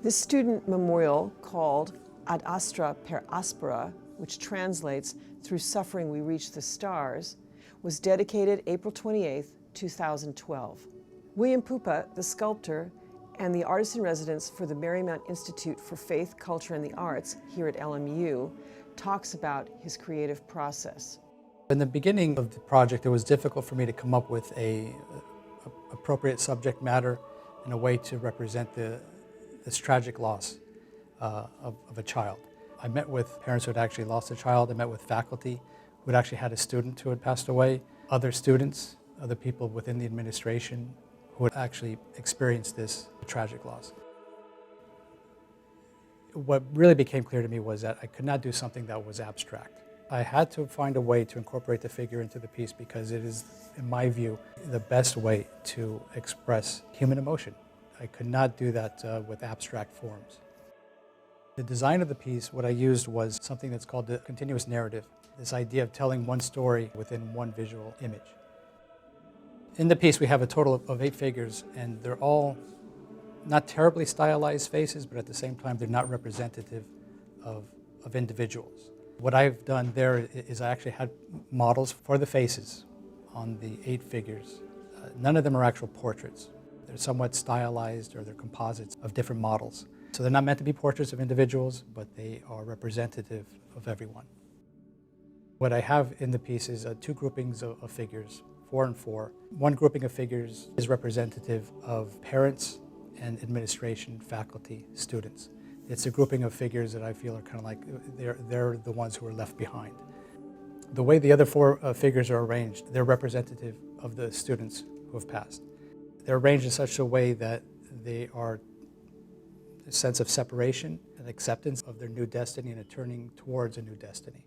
This student memorial, called Ad Astra Per Aspera, which translates "Through Suffering We Reach the Stars," was dedicated April 28, 2012. Will Pupa, the sculptor and the artist-in-residence for the Marymount Institute for Faith, Culture and the Arts here at LMU, talks about his creative process. In the beginning of the project, it was difficult for me to come up with an appropriate subject matter and a way to represent this tragic loss of a child. I met with parents who had actually lost a child. I met with faculty who had actually had a student who had passed away, other students, other people within the administration who had actually experienced this tragic loss. What really became clear to me was that I could not do something that was abstract. I had to find a way to incorporate the figure into the piece because it is, in my view, the best way to express human emotion. I could not do that with abstract forms. The design of the piece, what I used was something that's called the continuous narrative, this idea of telling one story within one visual image. In the piece, we have a total of 8 figures, and they're all not terribly stylized faces, but at the same time, they're not representative of individuals. What I've done there is I actually had models for the faces on the 8 figures. None of them are actual portraits. They're somewhat stylized, or they're composites of different models. So they're not meant to be portraits of individuals, but they are representative of everyone. What I have in the piece is 2 groupings of figures, 4 and 4. One grouping of figures is representative of parents and administration, faculty, students. It's a grouping of figures that I feel are kind of like they're the ones who are left behind. The way the other 4 figures are arranged, they're representative of the students who have passed. They're arranged in such a way that they are a sense of separation and acceptance of their new destiny and a turning towards a new destiny.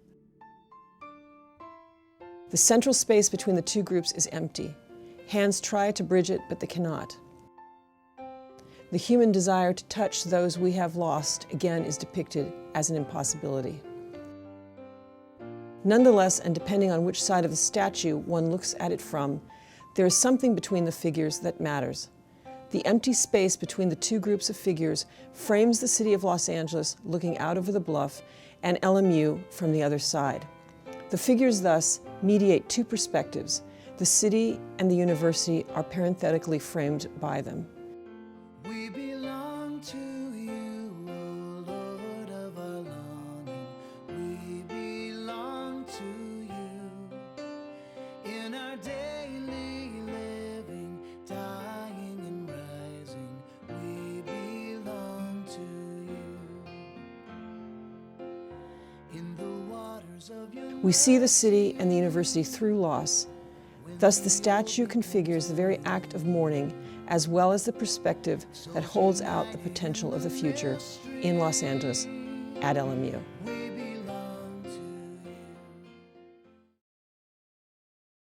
The central space between the 2 groups is empty. Hands try to bridge it, but they cannot. The human desire to touch those we have lost, again, is depicted as an impossibility. Nonetheless, and depending on which side of the statue one looks at it from, there is something between the figures that matters. The empty space between the 2 groups of figures frames the city of Los Angeles looking out over the bluff and LMU from the other side. The figures thus mediate 2 perspectives. The city and the university are parenthetically framed by them. We belong to you, O Lord of our longing. We belong to you in our daily living, dying and rising. We belong to you in the waters of your. We see the city and the university through loss. Thus, the statue configures the very act of mourning, as well as the perspective that holds out the potential of the future in Los Angeles at LMU.